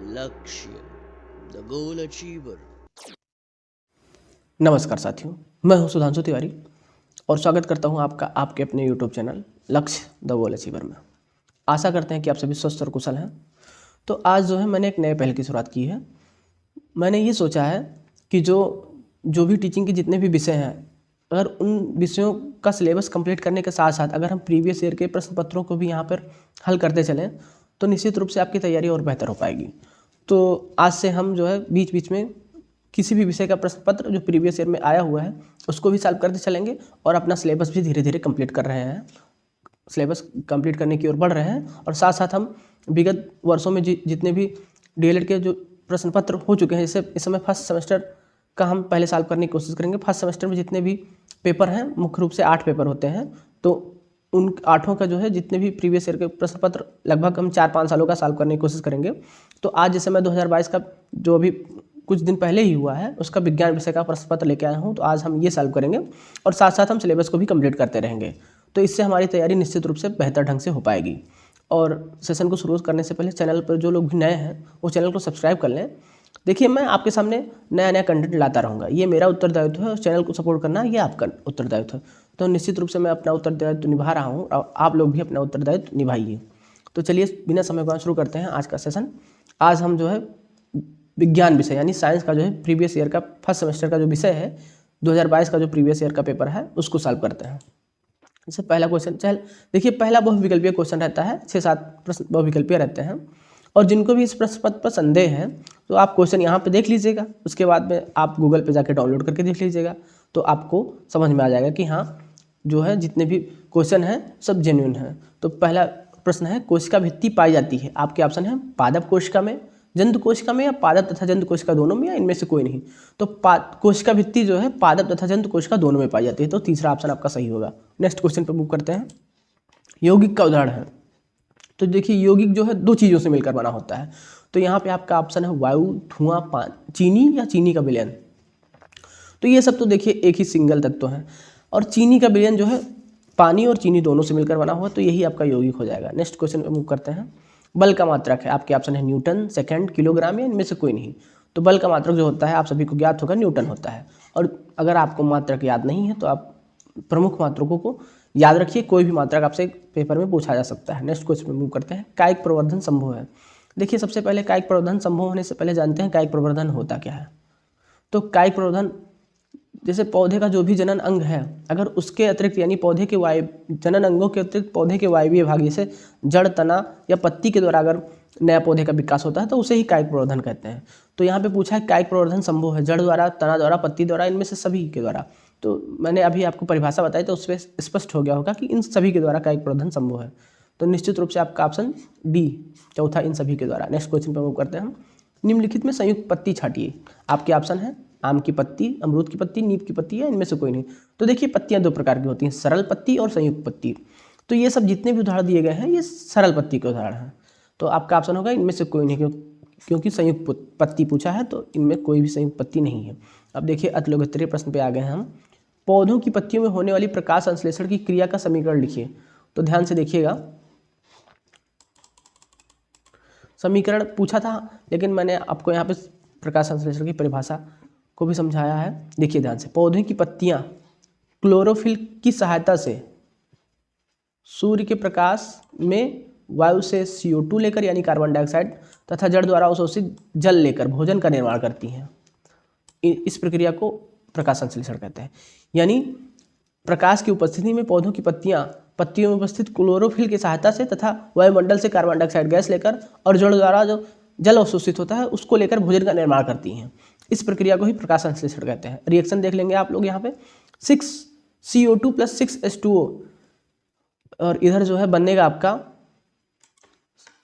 लक्ष्य the goal achiever. नमस्कार साथियों, मैं हूं सुधांशु तिवारी और स्वागत करता हूं आपका आपके अपने यूट्यूब चैनल लक्ष्य द गोल अचीवर में। आशा करते हैं कि आप सभी स्वस्थ और कुशल हैं। तो आज जो है मैंने एक नए पहल की शुरुआत की है। मैंने ये सोचा है कि जो भी टीचिंग के जितने भी विषय हैं, अगर उन विषयों का सिलेबस कंप्लीट करने के साथ साथ अगर हम प्रीवियस ईयर के प्रश्न पत्रों को भी यहाँ पर हल करते चलें तो निश्चित रूप से आपकी तैयारी और बेहतर हो पाएगी। तो आज से हम जो है बीच बीच में किसी भी विषय का प्रश्न पत्र जो प्रीवियस ईयर में आया हुआ है उसको भी सॉल्व करते चलेंगे और अपना सिलेबस भी धीरे धीरे कंप्लीट कर रहे हैं, सिलेबस कंप्लीट करने की ओर बढ़ रहे हैं। और साथ साथ हम विगत वर्षों में जितने भी डीएलएड के जो प्रश्न पत्र हो चुके हैं, जैसे इस समय फर्स्ट सेमेस्टर का हम पहले सॉल्व करने की कोशिश करेंगे। फर्स्ट सेमेस्टर में जितने भी पेपर हैं, मुख्य रूप से 8 पेपर होते हैं, तो उन 8 का जो है जितने भी प्रीवियस ईयर के प्रश्न पत्र लगभग हम 4-5 सालों का सॉल्व करने की कोशिश करेंगे। तो आज जैसे मैं 2022 का जो अभी कुछ दिन पहले ही हुआ है उसका विज्ञान विषय का प्रश्न पत्र लेके आया हूँ, तो आज हम ये सॉल्व करेंगे और साथ साथ हम सिलेबस को भी कंप्लीट करते रहेंगे। तो इससे हमारी तैयारी निश्चित रूप से बेहतर ढंग से हो पाएगी। और सेशन को शुरू करने से पहले चैनल पर जो लोग भी नए हैं वो चैनल को सब्सक्राइब कर लें। देखिए, मैं आपके सामने नया नया कंटेंट लाता रहूँगा, ये मेरा उत्तरदायित्व है और चैनल को सपोर्ट करना ये आपका उत्तरदायित्व है। तो निश्चित रूप से मैं अपना उत्तरदायित्व निभा रहा हूँ और आप लोग भी अपना उत्तरदायित्व निभाइए। तो चलिए बिना समय गवाए शुरू करते हैं आज का सेशन। आज हम जो है विज्ञान विषय यानी साइंस का जो है प्रीवियस ईयर का फर्स्ट सेमेस्टर का जो विषय है 2022 का जो प्रीवियस ईयर का पेपर है उसको सॉल्व करते हैं। जैसे पहला क्वेश्चन, चल देखिए, पहला बहुविकल्पीय क्वेश्चन रहता है, 6-7 प्रश्न बहुविकल्पीय रहते हैं। और जिनको भी इस प्रश्न पत्र पर संदेह है तो आप क्वेश्चन यहाँ पे देख लीजिएगा, उसके बाद में आप गूगल पे जाके डाउनलोड करके देख लीजिएगा, तो आपको समझ में आ जाएगा कि हाँ जो है जितने भी क्वेश्चन हैं सब जेन्युइन हैं। तो पहला प्रश्न है, कोशिका भित्ति पाई जाती है, आपके ऑप्शन है पादप कोशिका में, जंतु कोशिका में या पादप तथा जंतु कोशिका दोनों में या इनमें से कोई नहीं। तो कोशिका भित्ति जो है पादप तथा जंतु कोशिका दोनों में पाई जाती है, तो तीसरा ऑप्शन आपका सही होगा। नेक्स्ट क्वेश्चन पर मूव करते हैं। यौगिक का उदाहरण है, तो देखिए यौगिक जो है 2 चीज़ों से मिलकर बना होता है। तो यहाँ पे आपका ऑप्शन है वायु, धुआं, चीनी या चीनी का विलयन। तो ये सब तो देखिए एक ही सिंगल तत्व है और चीनी का विलयन जो है पानी और चीनी दोनों से मिलकर बना हुआ, तो यही आपका यौगिक हो जाएगा। नेक्स्ट क्वेश्चन पे मूव करते हैं। बल का मात्रक है, आपके ऑप्शन है न्यूटन, सेकंड, किलोग्राम या इनमें से कोई नहीं। तो बल का मात्रक जो होता है आप सभी को ज्ञात होगा, न्यूटन होता है। और अगर आपको मात्रक याद नहीं है तो आप प्रमुख मात्रकों को याद रखिए, कोई भी मात्रक आपसे पेपर में पूछा जा सकता है। नेक्स्ट क्वेश्चन में मूव करते हैं। कायिक प्रवर्धन संभव है। देखिए, सबसे पहले कायिक प्रवर्धन संभव होने से पहले जानते हैं कायिक प्रवर्धन होता क्या है। तो कायिक प्रवर्धन जैसे पौधे का जो भी जनन अंग है, अगर उसके अतिरिक्त यानी पौधे के जनन अंगों के अतिरिक्त पौधे के वायवीय भाग जैसे जड़, तना या पत्ती के द्वारा अगर नया पौधे का विकास होता है तो उसे ही कायिक प्रवर्धन कहते हैं। तो यहाँ पे पूछा है कायिक प्रवर्धन संभव है जड़ द्वारा, तना द्वारा, पत्ती द्वारा, इनमें से सभी के द्वारा। तो मैंने अभी आपको परिभाषा बताई तो उसमें स्पष्ट हो गया होगा कि इन सभी के द्वारा कायिक प्रवर्धन संभव है। तो निश्चित रूप से आपका ऑप्शन डी चौथा, इन सभी के द्वारा। नेक्स्ट क्वेश्चन पर मूव करते हैं हम। निम्नलिखित में संयुक्त पत्ती छाटिए, आपके ऑप्शन है आम की पत्ती, अमरूद की पत्ती, नीम की पत्ती या इनमें से कोई नहीं। तो देखिए पत्तियां 2 प्रकार की होती हैं, सरल पत्ती और संयुक्त पत्ती। तो ये सब जितने भी उदाहरण दिए गए हैं ये सरल पत्ती के उदाहरण हैं। तो आपका ऑप्शन होगा इनमें से कोई नहीं, क्योंकि संयुक्त पत्ती पूछा है तो इनमें कोई भी संयुक्त पत्ती नहीं है। अब देखिए अतिलोकोत्तरीय प्रश्न पे आ गए हैं हम। पौधों की पत्तियों में होने वाली प्रकाश संश्लेषण की क्रिया का समीकरण लिखिए। तो ध्यान से देखिएगा, समीकरण पूछा था लेकिन मैंने आपको यहाँ पे प्रकाश संश्लेषण की परिभाषा को भी समझाया है। देखिए ध्यान से, पौधे की पत्तियां क्लोरोफिल की सहायता से सूर्य के प्रकाश में वायु से CO2 लेकर यानी कार्बन डाइऑक्साइड तथा जड़ द्वारा अवशोषित जल लेकर भोजन का निर्माण करती हैं। इस प्रक्रिया को प्रकाश संश्लेषण कहते हैं। यानी प्रकाश की उपस्थिति में पौधों की पत्तियों में उपस्थित क्लोरोफिल की सहायता से तथा वायुमंडल से कार्बन डाइऑक्साइड गैस लेकर और जड़ द्वारा जो जल अवशोषित होता है उसको लेकर भोजन का निर्माण करती हैं। इस प्रक्रिया को ही प्रकाश संश्लेषण कहते हैं। रिएक्शन देख लेंगे आप लोग यहाँ पे, 6CO2 + 6H2O और इधर जो है बनेगा आपका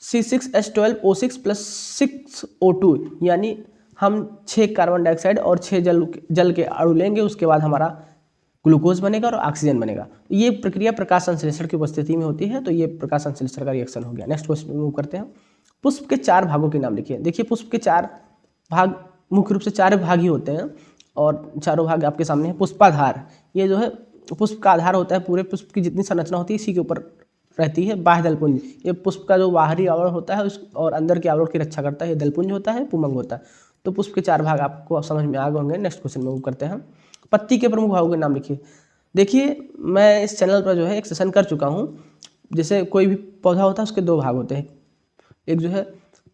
C6H12O6 + 6O2, यानी हम 6 कार्बन डाइऑक्साइड और 6 जल के अणु लेंगे, उसके बाद हमारा ग्लूकोज बनेगा और ऑक्सीजन बनेगा। ये प्रक्रिया प्रकाश संश्लेषण की उपस्थिति में होती है, तो ये प्रकाश संश्लेषण का रिएक्शन हो गया। नेक्स्ट क्वेश्चन मूव करते हैं। पुष्प के 4 भागों के नाम लिखिए। देखिए पुष्प के 4 भाग मुख्य रूप से 4 भाग ही होते हैं और चारों भाग आपके सामने है। पुष्पाधार, ये जो है पुष्प का आधार होता है, पूरे पुष्प की जितनी संरचना होती है इसी के ऊपर रहती है बाह्य दलपुंज। ये पुष्प का जो बाहरी आवरण होता है उस और अंदर के आवरण की रक्षा करता है, ये दलपुंज होता है, पुमंग होता है। तो पुष्प के 4 भाग आपको समझ में आ गए होंगे। नेक्स्ट क्वेश्चन में मूव करते हैं। पत्ती के प्रमुख भागों के नाम लिखिए। देखिए मैं इस चैनल पर जो है एक सेशन कर चुका हूँ। जैसे कोई भी पौधा होता है उसके 2 भाग होते हैं, एक जो है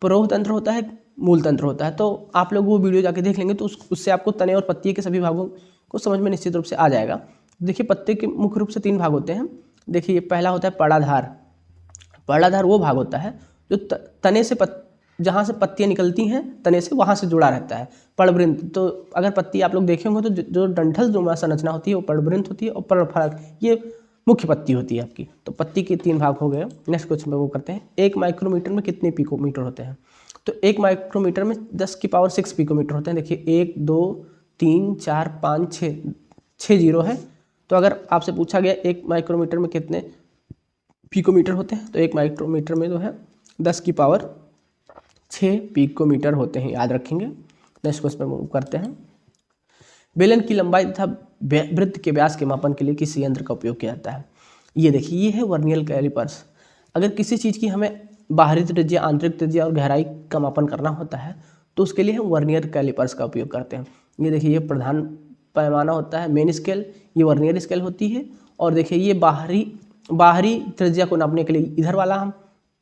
प्रौढ़ तंत्र होता है, मूल तंत्र होता है। तो आप लोग वो वीडियो जाके देख लेंगे तो उससे आपको तने और पत्ती के सभी भागों को समझ में निश्चित रूप से आ जाएगा। देखिए पत्ते के मुख्य रूप से 3 भाग होते हैं। देखिए ये पहला होता है पर्णाधार। पर्णाधार वो भाग होता है जो तने से जहाँ से पत्तियाँ निकलती हैं तने से वहाँ से जुड़ा रहता है। पर्णवृंत, तो अगर पत्ती आप लोग देखे होंगे तो जो डंठल नुमा संरचना होती है वो पर्णवृंत होती है और पर्णफलक ये मुख्य पत्ती होती है आपकी। तो पत्ती के 3 भाग हो गए। नेक्स्ट क्वेश्चन में वो करते हैं। 1 माइक्रोमीटर में कितने पिकोमीटर होते हैं? तो 1 माइक्रोमीटर में 10⁶ पिकोमीटर होते हैं। देखिए 1 2 3 4 5 6 जीरो है। तो अगर आपसे पूछा गया 1 माइक्रोमीटर में कितने पिकोमीटर होते हैं, तो 1 माइक्रोमीटर में जो है 10⁶ पिकोमीटर होते हैं, याद रखेंगे। नेक्स्ट क्वेश्चन में करते हैं। बेलन की लंबाई तथा वृत्त के व्यास के मापन के लिए किस यंत्र का उपयोग किया जाता है? ये देखिए ये है वर्नियर कैलिपर्स। अगर किसी चीज़ की हमें बाहरी त्रिज्या, आंतरिक त्रिज्या और गहराई का मापन करना होता है तो उसके लिए हम वर्नियर कैलिपर्स का उपयोग करते हैं। ये देखिए ये प्रधान पैमाना होता है, मेन स्केल, ये वर्नियर स्केल होती है। और देखिए ये बाहरी त्रिज्या को नापने के लिए इधर वाला हम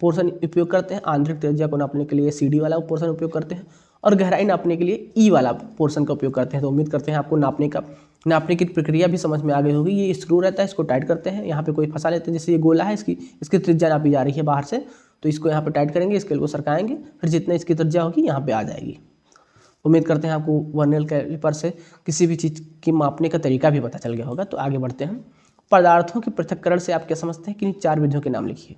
पोर्शन उपयोग करते हैं, आंतरिक त्रिज्या को नापने के लिए CD वाला पोर्शन उपयोग करते हैं और गहराई नापने के लिए E वाला पोर्शन का उपयोग करते हैं। तो उम्मीद करते हैं आपको नापने की प्रक्रिया भी समझ में आ गई होगी। ये स्क्रू रहता है, इसको टाइट करते हैं, यहाँ पे कोई फंसा लेते हैं। जैसे ये गोला है, इसकी त्रिज्या नापी जा रही है बाहर से, तो इसको यहाँ पे टाइट करेंगे, स्केल को सरकाएंगे, फिर जितना इसकी त्रिज्या होगी यहाँ पे आ जाएगी। उम्मीद करते हैं आपको वर्नियर कैलिपर से किसी भी चीज़ की मापने का तरीका भी पता चल गया होगा। तो आगे बढ़ते हैं। पदार्थों के पृथक्करण से आप क्या समझते हैं कि 4 विधियों के नाम लिखिए।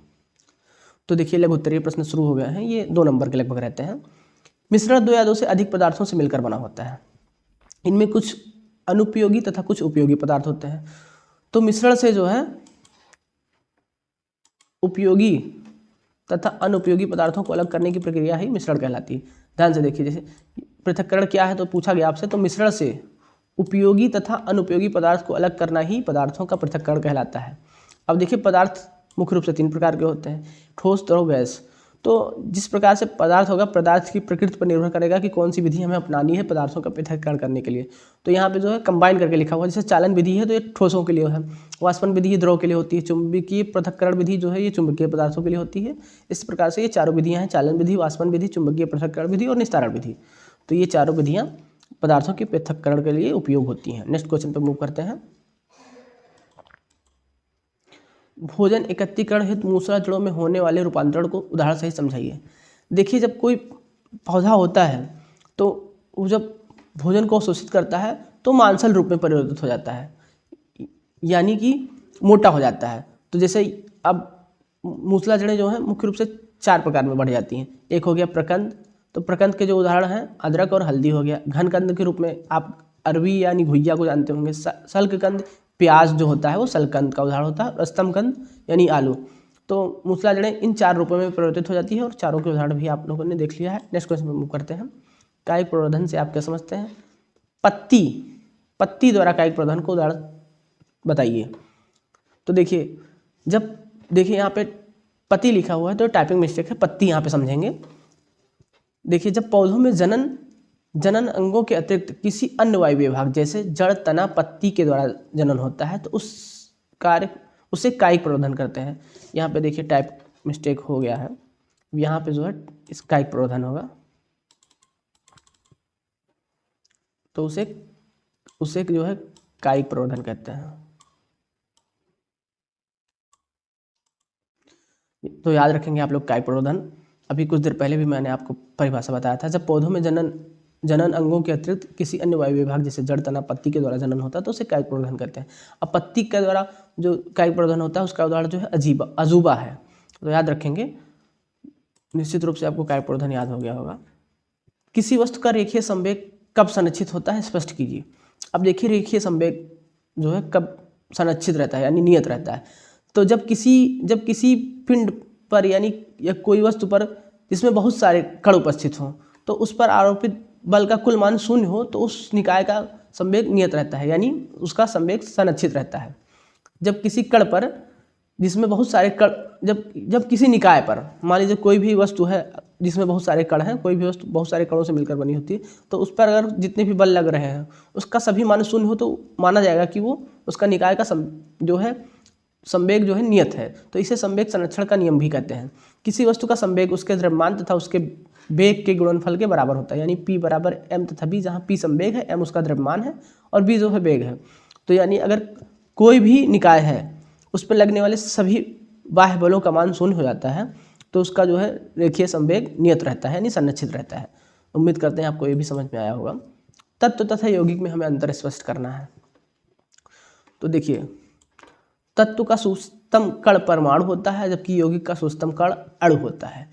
तो देखिए लघु उत्तरीय प्रश्न शुरू हो गए हैं। ये 2 नंबर के लगभग रहते हैं। मिश्रण 2 या 2 से अधिक पदार्थों से मिलकर बना होता है। इनमें कुछ अनुपयोगी तथा कुछ उपयोगी पदार्थ होते हैं। तो मिश्रण से जो है उपयोगी तथा अनुपयोगी पदार्थों को अलग करने की प्रक्रिया ही मिश्रण कहलाती है। ध्यान से देखिए, जैसे पृथक्करण क्या है तो पूछा गया आपसे, तो मिश्रण से उपयोगी तथा अनुपयोगी पदार्थ को अलग करना ही पदार्थों का पृथक्करण कहलाता है। अब देखिए पदार्थ मुख्य रूप से 3 प्रकार के होते हैं, ठोस, द्रव, गैस। तो जिस प्रकार से पदार्थ होगा, पदार्थ की प्रकृति पर निर्भर करेगा कि कौन सी विधि हमें अपनानी है पदार्थों का पृथक्करण करने के लिए। तो यहाँ पे जो है कंबाइन करके लिखा हुआ है। जैसे चालन विधि है तो ये ठोसों के लिए है, वाष्पन विधि द्रव के लिए होती है, चुंबकीय पृथक्करण विधि जो है ये चुंबकीय पदार्थों के लिए होती है। इस प्रकार से ये 4 विधियाँ हैं, चालन विधि, वाष्पन विधि, चुंबकीय पृथक्करण विधि और निस्तारण विधि। तो ये 4 विधियाँ पदार्थों के पृथक्करण के लिए उपयोग होती हैं। नेक्स्ट क्वेश्चन पर मूव करते हैं। भोजन एकत्रीकरण हेतु मूसला जड़ों में होने वाले रूपांतरण को उदाहरण सहित समझाइए। देखिए जब कोई पौधा होता है तो वो जब भोजन को शोषित करता है तो मांसल रूप में परिवर्तित हो जाता है, यानी कि मोटा हो जाता है। तो जैसे अब मूसला जड़ें जो हैं मुख्य रूप से 4 प्रकार में बढ़ जाती हैं। एक हो गया प्रकंद, तो प्रकंद के जो उदाहरण हैं अदरक और हल्दी हो गया। घनकंद के रूप में आप अरबी यानी घुइया को जानते होंगे। सल्ककंद, प्याज जो होता है वो सलकंद का उदाहरण होता है। और स्तंभकंद यानी आलू। तो मूसला जड़ें इन 4 रूपों में परिवर्तित हो जाती है और चारों के उदाहरण भी आप लोगों ने देख लिया है। नेक्स्ट क्वेश्चन में मूव करते हैं। कायिक प्रवर्धन से आप क्या समझते हैं? पत्ती द्वारा कायिक प्रवर्धन को उदाहरण बताइए। तो देखिए जब देखिए यहाँ पे पत्ती लिखा हुआ है तो टाइपिंग मिस्टेक है, पत्ती यहाँ पे समझेंगे। देखिए जब पौधों में जनन अंगों के अतिरिक्त किसी अन्य वायवीय भाग जैसे जड़, तना, पत्ती के द्वारा जनन होता है तो उसे कायिक प्रवर्धन कहते हैं। यहाँ पे देखिए टाइप मिस्टेक हो गया है, यहाँ पे जो है इस कायिक प्रवर्धन होगा, तो उसे जो है कायिक प्रवर्धन कहते हैं। तो याद रखेंगे आप लोग कायिक प्रवर्धन। अभी कुछ देर पहले भी मैंने आपको परिभाषा बताया था। जब पौधों में जनन अंगों के अतिरिक्त किसी अन्य वायु विभाग जैसे जड़, तना, पत्ती के द्वारा जनन होता है तो उसे कायिक प्रवर्धन कहते हैं। अब पत्ती के द्वारा जो कायिक प्रवर्धन होता है उसका उदाहरण जो है अजूबा है। तो याद रखेंगे, निश्चित रूप से आपको कायिक प्रवर्धन याद हो गया होगा। किसी वस्तु का रेखीय संवेग कब संरक्षित होता है, स्पष्ट कीजिए। अब देखिए रेखीय संवेग जो है कब संरक्षित रहता है यानी नियत रहता है। तो जब किसी पिंड पर यानी या कोई वस्तु पर जिसमें बहुत सारे कण उपस्थित हों तो उस पर आरोपित बल का कुल मान 0 हो तो उस निकाय का संवेग नियत रहता है, यानी उसका संवेग संरक्षित रहता है। जब किसी कण पर जिसमें बहुत सारे कण, जब किसी निकाय पर मान लीजिए कोई भी वस्तु है जिसमें बहुत सारे कण हैं, कोई भी वस्तु बहुत सारे कणों से मिलकर बनी होती है, तो उस पर अगर जितने भी बल लग रहे हैं उसका सभी मान शून्य हो तो माना जाएगा कि वो उसका निकाय का जो है संवेग जो है नियत है। तो इसे संवेग संरक्षण का नियम भी कहते हैं। किसी वस्तु का संवेग उसके द्रव्यमान तथा उसके वेग के गुणनफल के बराबर होता है, यानी P बराबर m तथा b, जहाँ P संवेग है, m उसका द्रव्यमान है और b जो है वेग है। तो यानी अगर कोई भी निकाय है उस पर लगने वाले सभी बाह्य बलों का मान शून्य हो जाता है, तो उसका जो है रेखीय संवेग नियत रहता है, यानी संरक्षित रहता है। उम्मीद करते हैं आपको ये भी समझ में आया होगा। तत्व तथा यौगिक में हमें अंतर स्पष्ट करना है। तो देखिए, तत्व का सूक्ष्मतम कण परमाणु होता है, जबकि यौगिक का सूक्ष्मतम कण अणु होता है।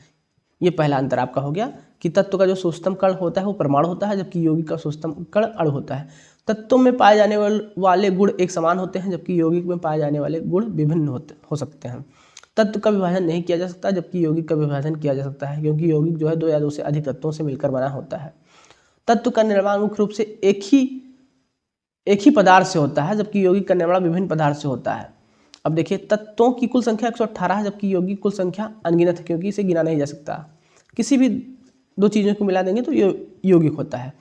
ये पहला अंतर आपका हो गया कि तत्व का जो सूक्ष्मतम कण होता है वो परमाणु होता है, जबकि यौगिक का सूक्ष्मतम कण अणु होता है। तत्वों में पाए जाने वाले गुण एक समान होते हैं, जबकि यौगिक में पाए जाने वाले गुण विभिन्न हो सकते हैं। तत्व का विभाजन नहीं किया जा सकता, जबकि यौगिक का विभाजन किया जा सकता है, क्योंकि यौगिक जो है 2 या 2 से अधिक तत्वों से मिलकर बना होता है। तत्व का निर्माण मुख्य रूप से एक ही पदार्थ से होता है, जबकि यौगिक का निर्माण विभिन्न पदार्थ से होता है। अब देखिए, तत्वों की कुल संख्या 118 है, जबकि यौगिक कुल संख्या अनगिनत है, क्योंकि इसे गिना नहीं जा सकता। किसी भी 2 चीज़ों को मिला देंगे तो यौगिक होता है।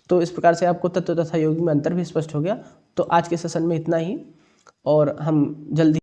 तो इस प्रकार से आपको तत्व तथा यौगिक में अंतर भी स्पष्ट हो गया। तो आज के सेशन में इतना ही, और हम जल्दी